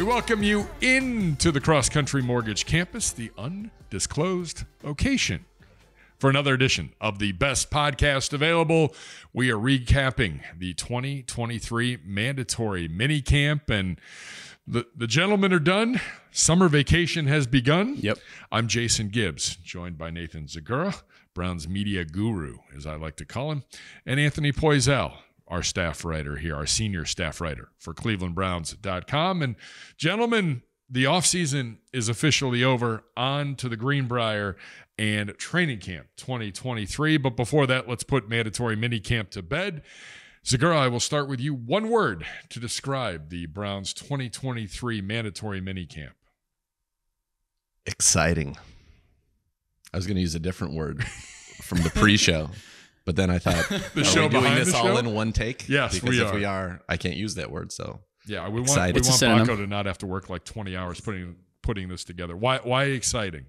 welcome you into the Cross Country Mortgage Campus, the undisclosed location, for another edition of the best podcast available. We are recapping the 2023 Mandatory Minicamp, and the gentlemen are done. Summer vacation has begun. Yep. I'm Jason Gibbs, joined by Nathan Zegura, Browns media guru, as I like to call him, and Anthony Poisal, our staff writer here, our senior staff writer for clevelandbrowns.com. And gentlemen, the offseason is officially over. On to the Greenbrier and training camp 2023. But before that, let's put mandatory minicamp to bed. Zegura, I will start with you. One word to describe the Browns 2023 mandatory minicamp. Exciting. I was going to use a different word from the pre-show. But then I thought, the are show we doing behind this the all show? in one take? Yes, because we if are. we are, I can't use that word. So yeah, we want excited. Baco to not have to work like 20 hours putting this together. Why exciting?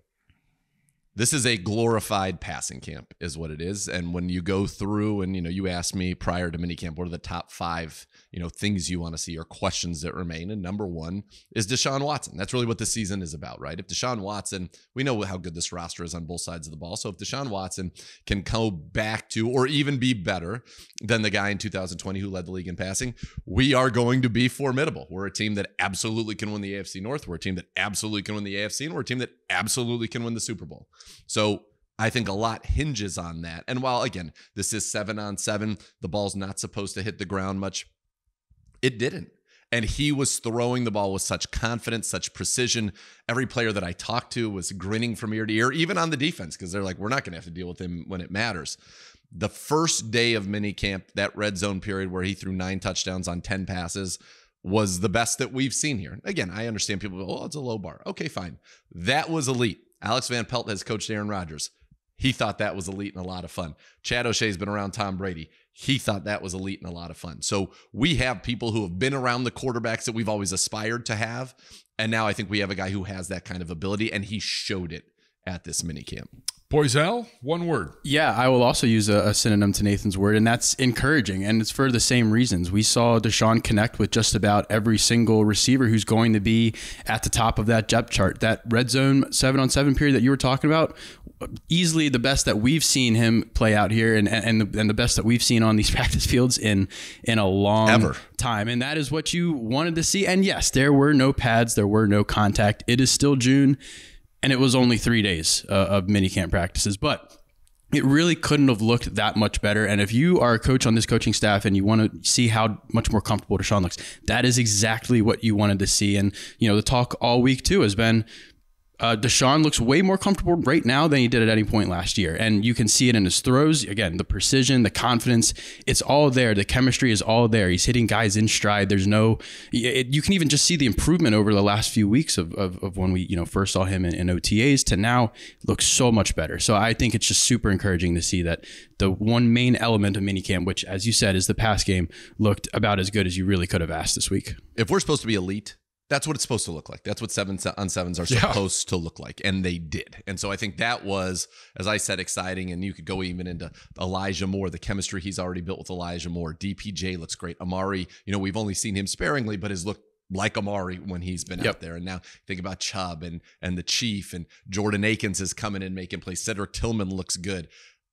This is a glorified passing camp is what it is. And when you go through and, you asked me prior to minicamp, what are the top 5, things you want to see or questions that remain? And number 1 is Deshaun Watson. That's really what the season is about, right? If Deshaun Watson, we know how good this roster is on both sides of the ball. So if Deshaun Watson can go back to or even be better than the guy in 2020 who led the league in passing, we are going to be formidable. We're a team that absolutely can win the AFC North. We're a team that absolutely can win the AFC, and we're a team that absolutely can win the Super Bowl. So I think a lot hinges on that. And while, again, this is 7-on-7, the ball's not supposed to hit the ground much. It didn't. And he was throwing the ball with such confidence, such precision. Every player that I talked to was grinning from ear to ear, even on the defense, because they're like, we're not going to have to deal with him when it matters. The first day of minicamp, that red zone period where he threw 9 touchdowns on 10 passes, was the best that we've seen here. Again, I understand people go, oh, it's a low bar. Okay, fine. That was elite. Alex Van Pelt has coached Aaron Rodgers. He thought that was elite and a lot of fun. Chad O'Shea's been around Tom Brady. He thought that was elite and a lot of fun. So we have people who have been around the quarterbacks that we've always aspired to have. And now I think we have a guy who has that kind of ability, and he showed it at this minicamp. Poisal, one word. Yeah, I will also use a synonym to Nathan's word, and that's encouraging. And it's for the same reasons. We saw Deshaun connect with just about every single receiver who's going to be at the top of that depth chart. That red zone 7-on-7 period that you were talking about, easily the best that we've seen him play out here, and the best that we've seen on these practice fields in a long time. And that is what you wanted to see. And yes, there were no pads, there were no contact. It is still June. And it was only 3 days of minicamp practices, but it really couldn't have looked that much better. And if you are a coach on this coaching staff and you want to see how much more comfortable Deshaun looks, that is exactly what you wanted to see. And, the talk all week too has been Deshaun looks way more comfortable right now than he did at any point last year. And you can see it in his throws. Again, the precision, the confidence, it's all there. The chemistry is all there. He's hitting guys in stride. There's you can even just see the improvement over the last few weeks of when we, first saw him in OTAs to now. Looks so much better. So I think it's just super encouraging to see that the one main element of minicamp, which, as you said, is the pass game, looked about as good as you really could have asked this week. If we're supposed to be elite, that's what it's supposed to look like. That's what 7-on-7s are supposed to look like. And they did. And so I think that was, as I said, exciting. And you could go even into Elijah Moore, the chemistry he's already built with Elijah Moore. DPJ looks great. Amari, we've only seen him sparingly, but has looked like Amari when he's been out there. And now think about Chubb and the Chief, and Jordan Akins is coming in making plays. Cedric Tillman looks good.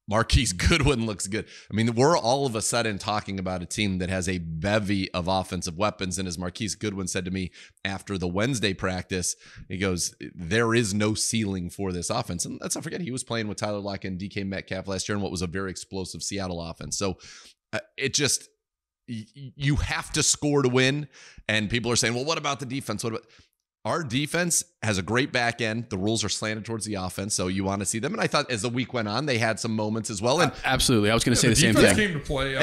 Marquise Goodwin looks good. I mean, we're all of a sudden talking about a team that has a bevy of offensive weapons. And as Marquise Goodwin said to me after the Wednesday practice, he goes, there is no ceiling for this offense. And let's not forget, he was playing with Tyler Lockett and DK Metcalf last year in what was a very explosive Seattle offense. So it just, you have to score to win. And people are saying, well, what about the defense? What about... Our defense has a great back end. The rules are slanted towards the offense, so you want to see them. And I thought as the week went on, they had some moments as well. And absolutely. I was going to say the same thing. The defense thing. came to play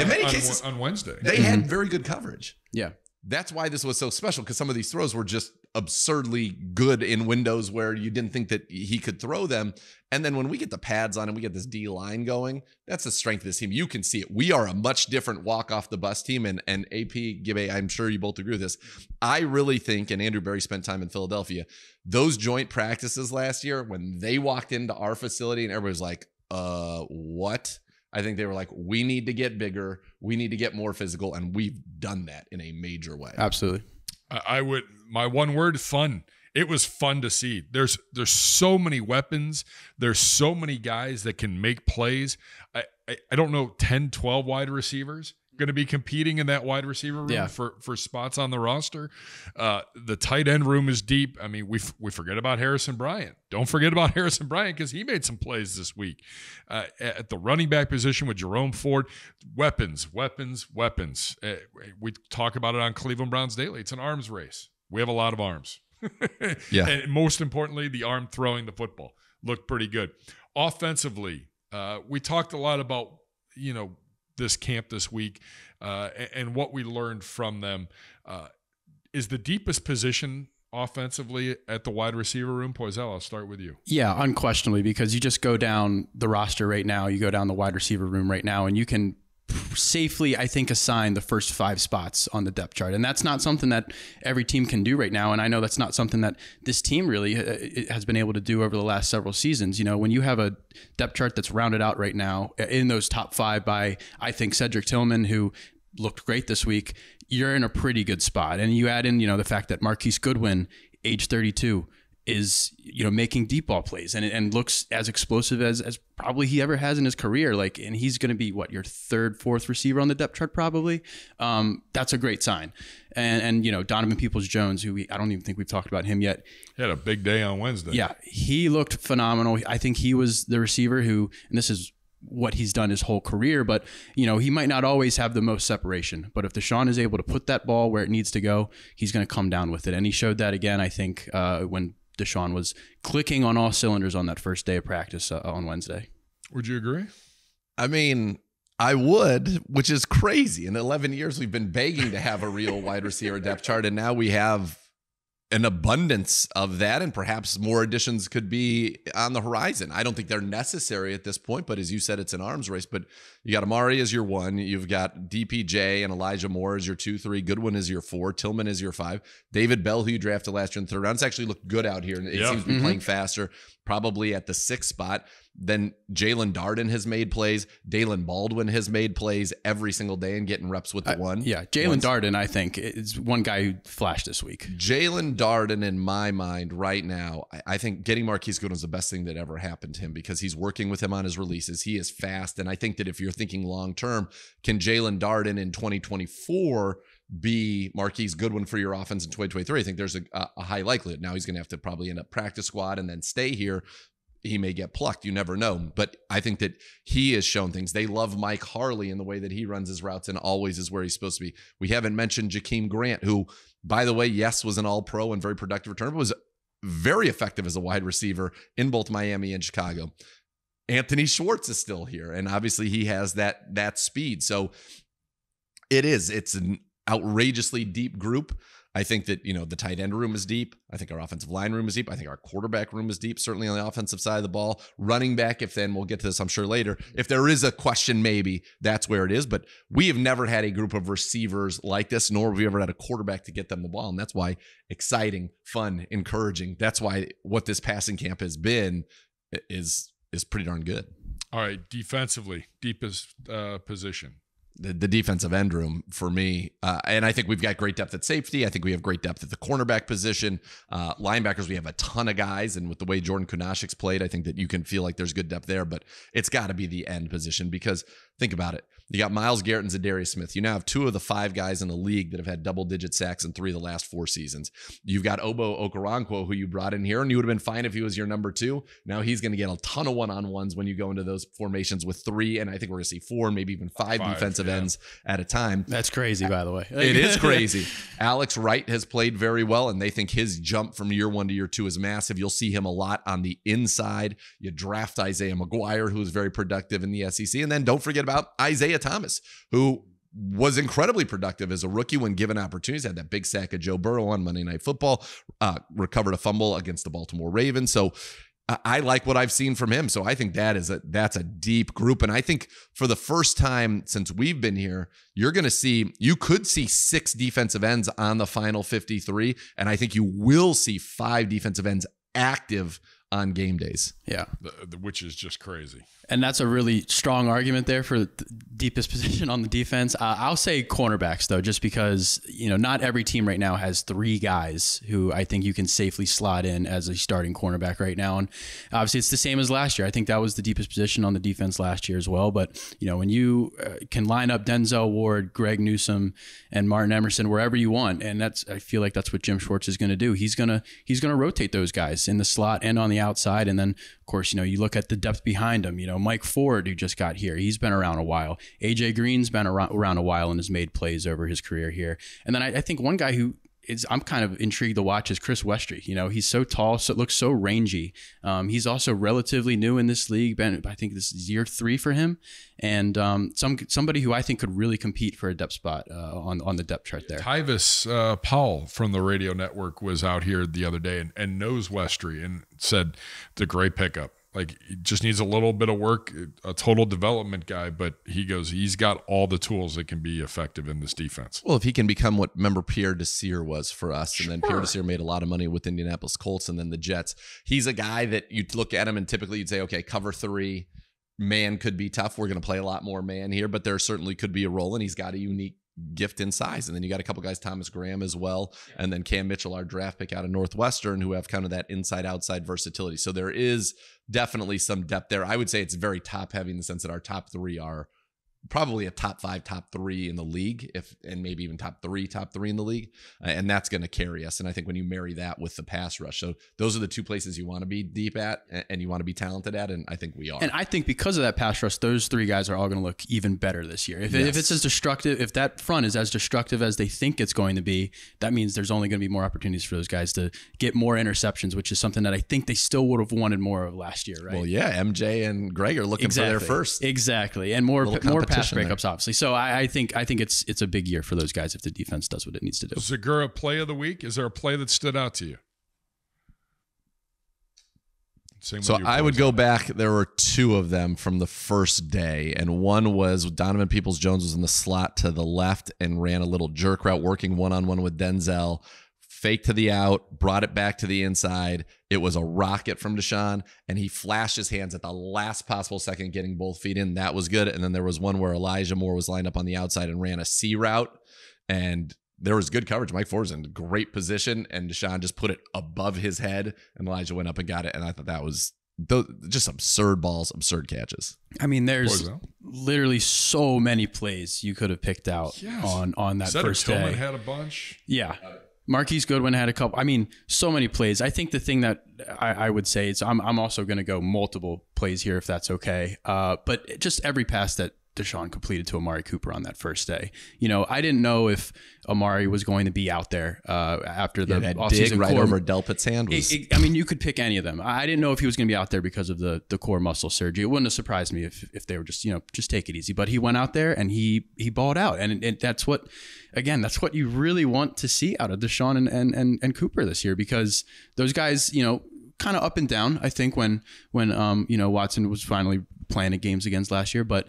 on Wednesday. They had very good coverage. Yeah. That's why this was so special, because some of these throws were just absurdly good in windows where you didn't think that he could throw them. And then when we get the pads on and we get this D line going, that's the strength of this team. You can see it. We are a much different walk off the bus team. And AP, Gibbe, I'm sure you both agree with this. I really think, and Andrew Berry spent time in Philadelphia, those joint practices last year, when they walked into our facility and everybody was like, what? I think they were like, we need to get bigger. We need to get more physical. And we've done that in a major way. Absolutely. I would, my one word, fun. It was fun to see. There's so many weapons. There's so many guys that can make plays. I don't know, 10, 12 wide receivers going to be competing in that wide receiver room for spots on the roster. The tight end room is deep. I mean, we forget about Harrison Bryant. Don't forget about Harrison Bryant because he made some plays this week. At the running back position with Jerome Ford, weapons. We talk about it on Cleveland Browns Daily. It's an arms race. We have a lot of arms. Yeah. And most importantly, the arm throwing the football looked pretty good. Offensively, we talked a lot about, this camp this week and what we learned from them. Is the deepest position offensively at the wide receiver room? Poisal, I'll start with you. Yeah, unquestionably, because you just go down the roster right now, you go down the wide receiver room right now, and you can safely, I think, assign the first 5 spots on the depth chart. And that's not something that every team can do right now. And I know that's not something that this team really has been able to do over the last several seasons. When you have a depth chart that's rounded out right now in those top 5 by, I think, Cedric Tillman, who looked great this week, you're in a pretty good spot. And you add in, the fact that Marquise Goodwin, age 32, is making deep ball plays and looks as explosive as probably he ever has in his career. And he's going to be your 3rd, 4th receiver on the depth chart probably. That's a great sign. And Donovan Peoples-Jones, who I don't even think we've talked about him yet. He had a big day on Wednesday. Yeah, he looked phenomenal. I think he was the receiver who, and this is what he's done his whole career, but he might not always have the most separation, but if Deshaun is able to put that ball where it needs to go, he's going to come down with it. And he showed that again, I think, when Deshaun was clicking on all cylinders on that first day of practice on Wednesday. Would you agree? I mean, I would, which is crazy. In 11 years, we've been begging to have a real wide receiver depth chart, and now we have an abundance of that, and perhaps more additions could be on the horizon. I don't think they're necessary at this point, but as you said, it's an arms race. But you got Amari as your 1, you've got DPJ and Elijah Moore as your 2, 3, Goodwin is your 4, Tillman is your 5, David Bell, who you drafted last year in the 3rd round, it's actually looked good out here, and it seems to be playing faster, probably at the 6th spot. Then Jalen Darden has made plays. Dalen Baldwin has made plays every single day and getting reps with the 1. Yeah, Jalen Darden, I think, is one guy who flashed this week. Jalen Darden, in my mind right now, I think getting Marquise Goodwin is the best thing that ever happened to him because he's working with him on his releases. He is fast. And I think that if you're thinking long term, can Jalen Darden in 2024 be Marquise Goodwin for your offense in 2023? I think there's a high likelihood. Now he's going to have to probably end up practice squad and then stay here. He may get plucked. You never know. But I think that he has shown things. They love Mike Harley in the way that he runs his routes and always is where he's supposed to be. We haven't mentioned Jakeem Grant, who, by the way, yes, was an all-pro and very productive return, but was very effective as a wide receiver in both Miami and Chicago. Anthony Schwartz is still here, and obviously he has that speed. So it's an outrageously deep group. I think that, the tight end room is deep. I think our offensive line room is deep. I think our quarterback room is deep, certainly on the offensive side of the ball. Running back, we'll get to this, I'm sure, later. If there is a question, maybe that's where it is. But we have never had a group of receivers like this, nor have we ever had a quarterback to get them the ball. And that's why exciting, fun, encouraging. That's why what this passing camp has been is pretty darn good. All right, defensively, deepest position. The defensive end room for me. And I think we've got great depth at safety. I think we have great depth at the cornerback position. Linebackers, we have a ton of guys. And with the way Jordan Kunashik's played, I think that you can feel like there's good depth there. But it's got to be the end position because think about it. You got Myles Garrett and Za'Darius Smith. You now have 2 of the 5 guys in the league that have had double-digit sacks in 3 of the last 4 seasons. You've got Obo Okoronkwo, who you brought in here, and you would have been fine if he was your number 2. Now he's going to get a ton of one-on-ones when you go into those formations with 3, and I think we're going to see 4, maybe even 5 defensive ends at a time. That's crazy, by the way. It is crazy. Alex Wright has played very well, and they think his jump from year 1 to year 2 is massive. You'll see him a lot on the inside. You draft Isaiah McGuire, who is very productive in the SEC, and then don't forget about Isaiah Thomas, who was incredibly productive as a rookie when given opportunities. Had that big sack of Joe Burrow on Monday Night Football, recovered a fumble against the Baltimore Ravens. So I like what I've seen from him. So I think that's a deep group. And I think for the first time since we've been here, you could see 6 defensive ends on the final 53. And I think you will see 5 defensive ends active on game days. Yeah. Which is just crazy. And that's a really strong argument there for the deepest position on the defense. I'll say cornerbacks, though, just because, not every team right now has three guys who I think you can safely slot in as a starting cornerback right now. And obviously it's the same as last year. I think that was the deepest position on the defense last year as well. But, when you can line up Denzel Ward, Greg Newsome, and Martin Emerson wherever you want, and I feel like that's what Jim Schwartz is going to do. He's going to rotate those guys in the slot and on the outside. And then, of course, you look at the depth behind him. Mike Ford, who just got here, he's been around a while. AJ Green's been around a while and has made plays over his career here. And then I think one guy who I'm kind of intrigued to watch is Chris Westry. He's so tall, so looks so rangy. He's also relatively new in this league. I think this is year 3 for him, and somebody who I think could really compete for a depth spot on the depth chart there. Tyvis Powell from the radio network was out here the other day and knows Westry and said it's a great pickup. Like, he just needs a little bit of work, a total development guy, but he goes, he's got all the tools that can be effective in this defense. Well, if he can become what Pierre Desir was for us, and then Pierre Desir made a lot of money with Indianapolis Colts and then the Jets, he's a guy that you'd look at him and typically you'd say, okay, cover 3, man could be tough. We're going to play a lot more man here, but there certainly could be a role, and he's got a unique gift in size. And then you got a couple guys, Thomas Graham as well, and then Cam Mitchell, our draft pick out of Northwestern, who have kind of that inside-outside versatility. So there is definitely some depth there. I would say it's very top-heavy in the sense that our top 3 are probably a top 5, top 3 in the league, and maybe even top 3 in the league. And that's going to carry us. And I think when you marry that with the pass rush, so those are the 2 places you want to be deep at and you want to be talented at. And I think we are. And I think because of that pass rush, those 3 guys are all going to look even better this year. If it's as destructive, if that front is as destructive as they think it's going to be, that means there's only going to be more opportunities for those guys to get more interceptions, which is something that I think they still would have wanted more of last year, right? Well, yeah, MJ and Greg are looking for their first. Exactly. And more pass breakups, obviously. So I think it's a big year for those guys if the defense does what it needs to do. Zegura play of the week. Is there a play that stood out to you? So I would go back. There were 2 of them from the first day, and one was Donovan Peoples-Jones was in the slot to the left and ran a little jerk route, working one-on-one with Denzel. Fake to the out, brought it back to the inside. It was a rocket from Deshaun, and he flashed his hands at the last possible second, getting both feet in. That was good. And then there was one where Elijah Moore was lined up on the outside and ran a C route, and there was good coverage. Mike Ford was in great position, and Deshaun just put it above his head, and Elijah went up and got it. And I thought that was just absurd balls, absurd catches. I mean, there's literally so many plays you could have picked out on that first day. Tillman had a bunch. Yeah. Marquise Goodwin had a couple. I mean, so many plays. I think the thing that I would say is I'm also going to go multiple plays here if that's okay. But just every pass that Deshaun completed to Amari Cooper on that first day. I didn't know if Amari was going to be out there after the offseason right over Delpit's hand. I mean, you could pick any of them. I didn't know if he was going to be out there because of the core muscle surgery. It wouldn't have surprised me if they were just take it easy. But he went out there and he balled out, and that's what you really want to see out of Deshaun and Cooper this year, because those guys, kind of up and down. I think when Watson was finally playing at games against last year, but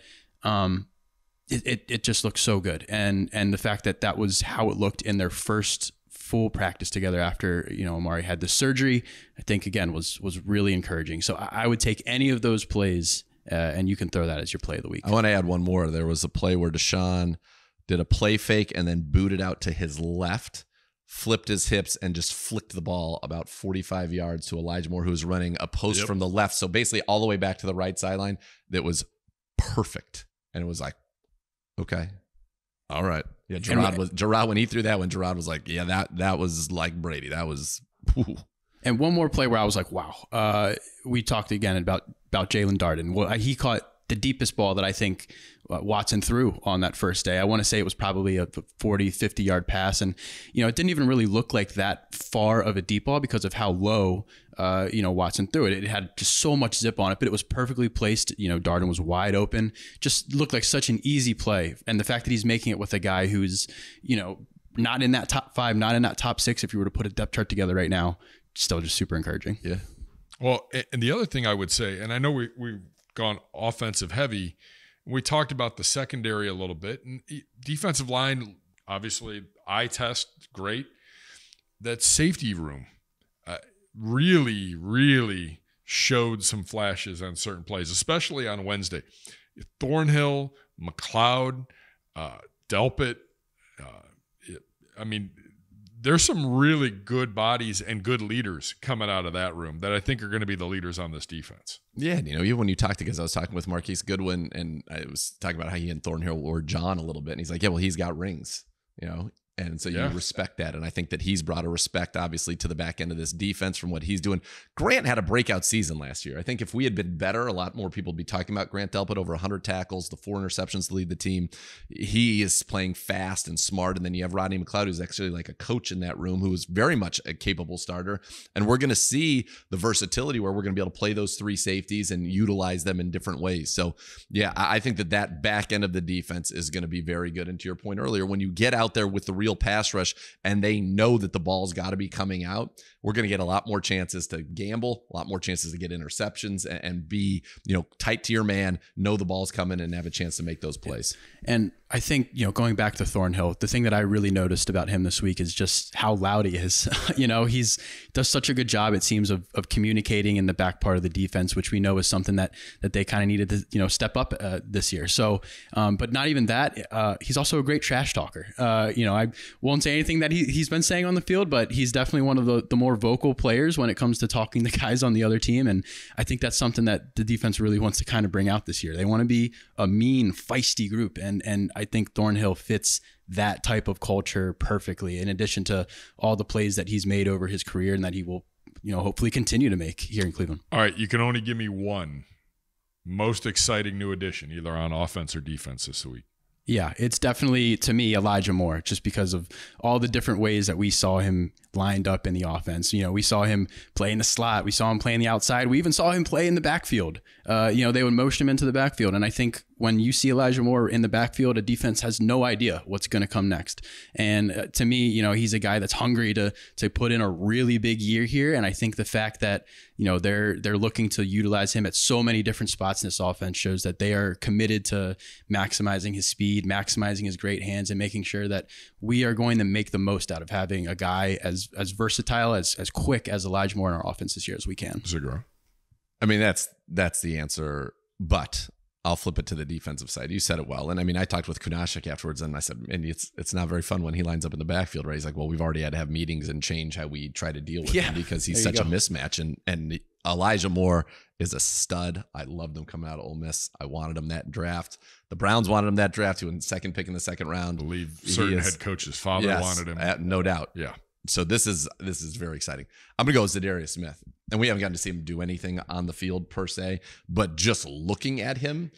it just looked so good, and the fact that was how it looked in their first full practice together after Amari had the surgery, I think again was really encouraging. So I would take any of those plays, and you can throw that as your play of the week. I want to add one more. There was a play where Deshaun did a play fake and then booted out to his left, flipped his hips, and just flicked the ball about 45 yards to Elijah Moore, who was running a post from the left. So basically all the way back to the right sideline. That was perfect. And it was like, okay, all right. Yeah, Gerard when he threw that one, Gerard was like, yeah, that was like Brady. That was. Whew. And one more play where I was like, wow. We talked again about Jalen Darden. Well, he caught the deepest ball that I think Watson threw on that first day. I want to say it was probably a 40, 50-yard pass. And, it didn't even really look like that far of a deep ball because of how low, Watson threw it. It had just so much zip on it, but it was perfectly placed. Darden was wide open. Just looked like such an easy play. And the fact that he's making it with a guy who's, not in that top 5, not in that top 6, if you were to put a depth chart together right now, still just super encouraging. Yeah. Well, and the other thing I would say, and I know we've gone offensive heavy, we talked about the secondary a little bit, and defensive line, obviously eye test, great. That safety room really, really showed some flashes on certain plays, especially on Wednesday. Thornhill, McLeod, Delpit. There's some really good bodies and good leaders coming out of that room that I think are going to be the leaders on this defense. Yeah, even when you talk to guys, I was talking with Marquise Goodwin, and I was talking about how he and Thornhill were John a little bit, and he's like, yeah, well, he's got rings, and so you respect that. And I think that he's brought a respect, obviously, to the back end of this defense from what he's doing. Grant had a breakout season last year. I think if we had been better, a lot more people would be talking about Grant Delpit. Over 100 tackles, the 4 interceptions to lead the team. He is playing fast and smart. And then you have Rodney McLeod, who's actually like a coach in that room, who is very much a capable starter. And we're going to see the versatility where we're going to be able to play those 3 safeties and utilize them in different ways. So, yeah, I think that back end of the defense is going to be very good. And to your point earlier, when you get out there with the real pass rush and they know that the ball's got to be coming out, we're going to get a lot more chances to gamble, a lot more chances to get interceptions and be, tight to your man, know the ball's coming and have a chance to make those plays. And I think, going back to Thornhill, the thing that I really noticed about him this week is just how loud he is. He's does such a good job, it seems, of communicating in the back part of the defense, which we know is something that they kind of needed to, step up this year. So, but not even that, he's also a great trash talker. I won't say anything that he's been saying on the field, but he's definitely one of the more vocal players when it comes to talking to guys on the other team. And I think that's something that the defense really wants to kind of bring out this year. They want to be a mean, feisty group. And I think Thornhill fits that type of culture perfectly, in addition to all the plays that he's made over his career and that he will, hopefully continue to make here in Cleveland. All right, you can only give me one most exciting new addition, either on offense or defense this week. Yeah, it's definitely, to me, Elijah Moore, just because of all the different ways that we saw him lined up in the offense. We saw him play in the slot. We saw him play in the outside. We even saw him play in the backfield. They would motion him into the backfield. And I think when you see Elijah Moore in the backfield, a defense has no idea what's going to come next. And to me, he's a guy that's hungry to put in a really big year here. And I think the fact that, they're looking to utilize him at so many different spots in this offense shows that they are committed to maximizing his speed, maximizing his great hands, and making sure that we are going to make the most out of having a guy as versatile, as quick as Elijah Moore in our offense this year as we can. Zegura. That's the answer, but I'll flip it to the defensive side. You said it well. And I talked with Kunashik afterwards, and I said, and it's not very fun when he lines up in the backfield, right? He's like, well, we've already had to have meetings and change how we try to deal with him because he's such a mismatch. And Elijah Moore is a stud. I loved him coming out of Ole Miss. I wanted him that draft. The Browns wanted him that draft. He went second pick in the second round. I believe certain head coach's father wanted him. No doubt. Yeah. So this is very exciting. I'm going to go with za'darius Smith. And we haven't gotten to see him do anything on the field per se, but just looking at him,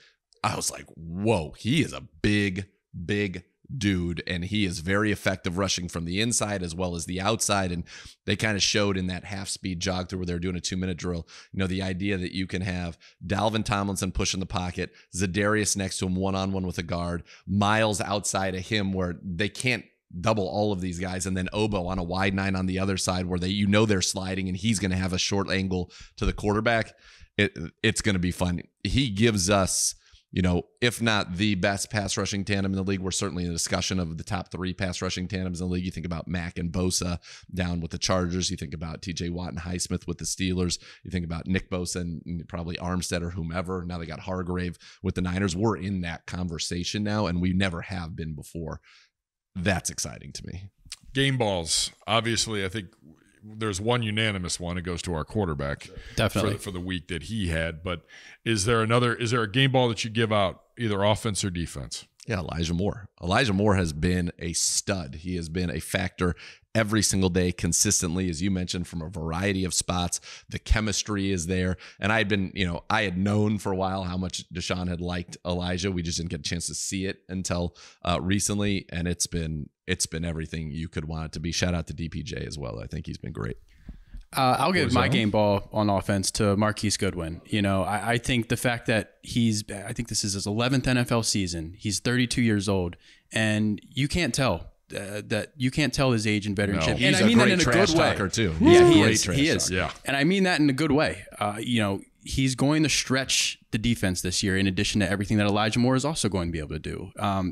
I was like, whoa, he is a big, big dude. And he is very effective rushing from the inside as well as the outside. And they kind of showed in that half-speed jog through where they're doing a 2-minute drill, the idea that you can have Dalvin Tomlinson push in the pocket, za'darius next to him one-on-one with a guard, Miles outside of him where they can't double all of these guys, and then Obo on a wide 9 on the other side where they're sliding and he's going to have a short angle to the quarterback. It's going to be fun. He gives us, if not the best pass rushing tandem in the league, we're certainly in a discussion of the top 3 pass rushing tandems in the league. You think about Mack and Bosa down with the Chargers. You think about TJ Watt and Highsmith with the Steelers. You think about Nick Bosa and probably Armstead or whomever. Now they got Hargrave with the Niners. We're in that conversation now, and we never have been before. That's exciting to me. Game balls. Obviously, I think there's one unanimous one. It goes to our quarterback. Definitely. For the week that he had. But is there a game ball that you give out, either offense or defense? Yeah, Elijah Moore. Elijah Moore has been a stud. He has been a factor every single day consistently, as you mentioned, from a variety of spots. The chemistry is there. And I had known for a while how much Deshaun had liked Elijah. We just didn't get a chance to see it until recently. And it's been everything you could want it to be. Shout out to DPJ as well. I think he's been great. I'll give my game ball on offense to Marquise Goodwin. I think the fact that I think this is his 11th NFL season. He's 32 years old, and you can't tell his age and veteranship. No, and he's I mean a great that in a trash good way. talker too. Yeah, he is. Yeah, and I mean that in a good way. He's going to stretch the defense this year, in addition to everything that Elijah Moore is also going to be able to do.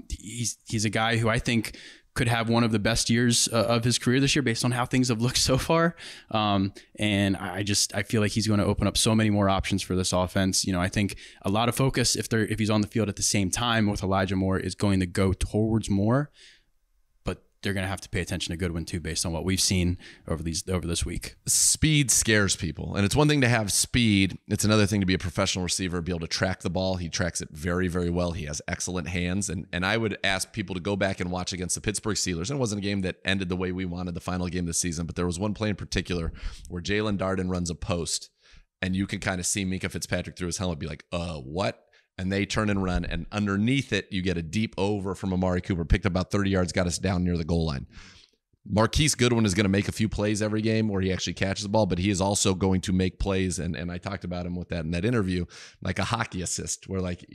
He's a guy who I think could have one of the best years of his career this year based on how things have looked so far. And I feel like he's going to open up so many more options for this offense. I think a lot of focus, if he's on the field at the same time with Elijah Moore, is going to go towards Moore. They're going to have to pay attention to Goodwin too, based on what we've seen over this week. Speed scares people. And it's one thing to have speed. It's another thing to be a professional receiver, be able to track the ball. He tracks it very, very well. He has excellent hands. And I would ask people to go back and watch against the Pittsburgh Steelers. And it wasn't a game that ended the way we wanted, the final game of the season, but there was one play in particular where Jalen Darden runs a post, and you can kind of see Minka Fitzpatrick through his helmet be like, what? And they turn and run, and underneath it, you get a deep over from Amari Cooper, picked up about 30 yards, got us down near the goal line. Marquise Goodwin is going to make a few plays every game where he actually catches the ball, but he is also going to make plays, and I talked about him with that in that interview, like a hockey assist, where like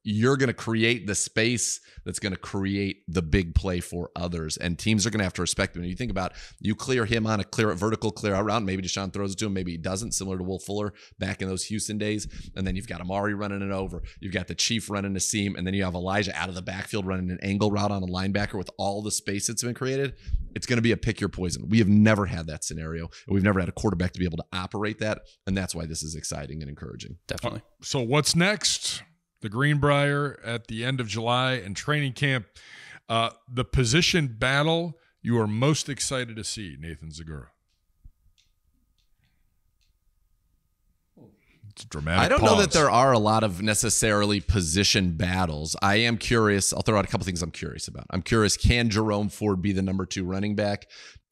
you're going to create the space that's going to create the big play for others, and teams are going to have to respect him. And you think about, you clear him on a vertical clear out route, maybe Deshaun throws it to him, maybe he doesn't, similar to Will Fuller back in those Houston days. And then you've got Amari running it over, you've got the Chief running a seam, and then you have Elijah out of the backfield running an angle route on a linebacker with all the space that's been created. It's going to be a pick your poison. We have never had that scenario. We've never had a quarterback to be able to operate that, and that's why this is exciting and encouraging. Definitely. So what's next? The Greenbrier at the end of July and training camp. The position battle you are most excited to see, Nathan Zegura. It's a dramatic I don't pause. know that there are a lot of necessarily position battles. I am curious. I'll throw out a couple things I'm curious about. I'm curious, can Jerome Ford be the number 2 running back?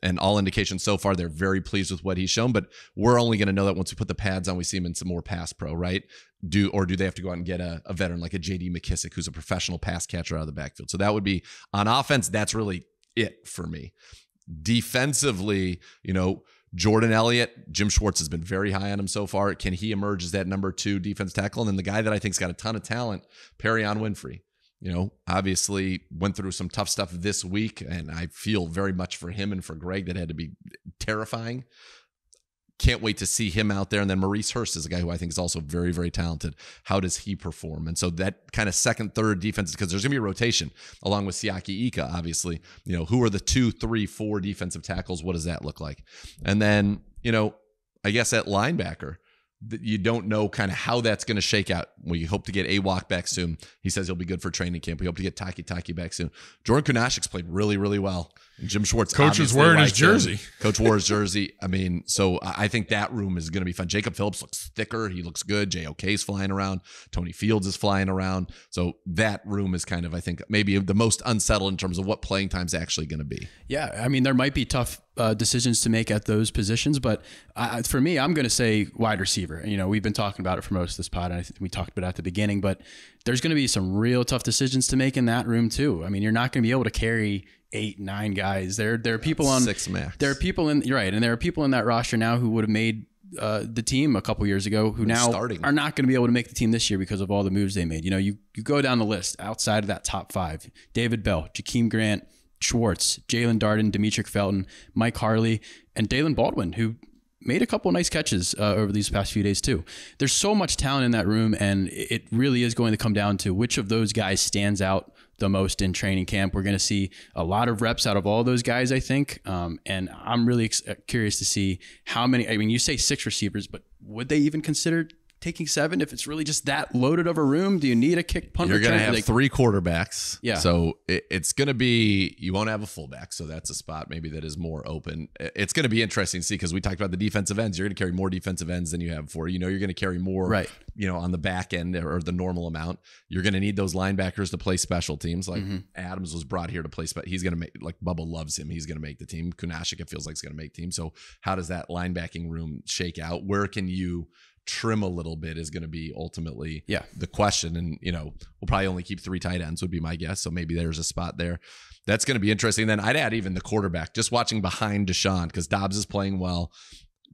And all indications so far, they're very pleased with what he's shown. But we're only going to know that once we put the pads on, we see him in some more pass pro, right? Do they have to go out and get a veteran like a J.D. McKissick, who's a professional pass catcher out of the backfield? So that would be, on offense, that's really it for me. Defensively, Jordan Elliott, Jim Schwartz has been very high on him so far. Can he emerge as that number 2 defense tackle? And then the guy that I think's got a ton of talent, Perrion Winfrey. Obviously went through some tough stuff this week, and I feel very much for him and for Greg. That had to be terrifying. Can't wait to see him out there. And then Maurice Hurst is a guy who I think is also very, very talented. How does he perform? And so that kind of second, third defense, because there's going to be a rotation along with Siaki Ika, obviously. Who are the 2, 3, 4 defensive tackles? What does that look like? And then, I guess at linebacker, you don't know kind of how that's going to shake out. We hope to get Awak back soon. He says he'll be good for training camp. We hope to get Taki back soon. Jordan Kunashik's played really, really well. And Jim Schwartz, Coach is wearing his jersey. Coach wore his jersey. So I think that room is going to be fun. Jacob Phillips looks thicker. He looks good. JOK's flying around. Tony Fields is flying around. So that room is kind of, I think, maybe the most unsettled in terms of what playing time is actually going to be. Yeah, there might be tough decisions to make at those positions, but for me, I'm going to say wide receiver. We've been talking about it for most of this pod, and I think we talked about it at the beginning, but there's going to be some real tough decisions to make in that room too. You're not going to be able to carry 8, 9 guys. There are people on 6 max. There are people in, you're right, and there are people in that roster now who would have made the team a couple years ago who now are not going to be able to make the team this year because of all the moves they made. You go down the list outside of that top 5: David Bell, Jakeem Grant, Schwartz, Jalen Darden, Demetric Felton, Mike Harley, and Dalen Baldwin, who made a couple nice catches over these past few days too. There's so much talent in that room, and it really is going to come down to which of those guys stands out the most in training camp. We're going to see a lot of reps out of all those guys, I think, and I'm really curious to see how many. You say 6 receivers, but would they even consider taking 7 if it's really just that loaded of a room? Do you need a kick punter? You're going to have 3 quarterbacks. Yeah. So it's going to be, you won't have a fullback. So that's a spot maybe that is more open. It's going to be interesting to see, because we talked about the defensive ends. You're going to carry more defensive ends than you have before. You're going to carry more, right, on the back end, or the normal amount. You're going to need those linebackers to play special teams. Like Adams was brought here to play. He's going to make, like Bubba loves him. He's going to make the team. Kunashik, it feels like, is going to make the team. So how does that linebacking room shake out? Where can you trim a little bit is going to be ultimately the question. And, we'll probably only keep 3 tight ends would be my guess. So maybe there's a spot there. That's going to be interesting. Then I'd add even the quarterback, just watching behind Deshaun, because Dobbs is playing well.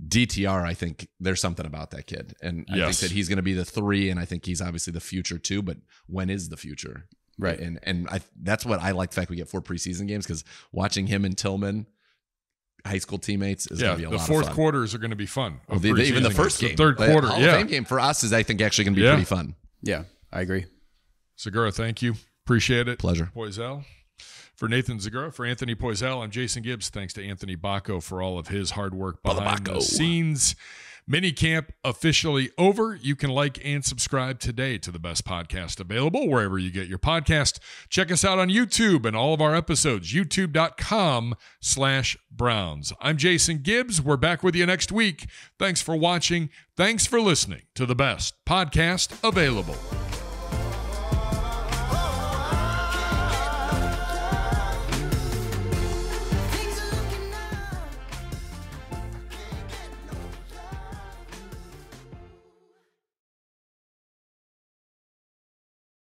DTR, I think there's something about that kid. And I think that he's going to be the 3, and I think he's obviously the future too, but when is the future? Right. And that's what I like, the fact we get 4 preseason games, because watching him and Tillman, high school teammates, is going to be a lot of fun. The fourth quarters are going to be fun. Even the first game. The third quarter. Hall of Fame game for us is, I think, actually going to be pretty fun. Yeah, I agree. Zegura, thank you. Appreciate it. Pleasure. Poisal. For Nathan Zegura, for Anthony Poisal, I'm Jason Gibbs. Thanks to Anthony Bacco for all of his hard work behind the scenes. Minicamp officially over. You can like and subscribe today to the best podcast available wherever you get your podcast. Check us out on YouTube and all of our episodes, youtube.com/Browns. I'm Jason Gibbs. We're back with you next week. Thanks for watching. Thanks for listening to the best podcast available.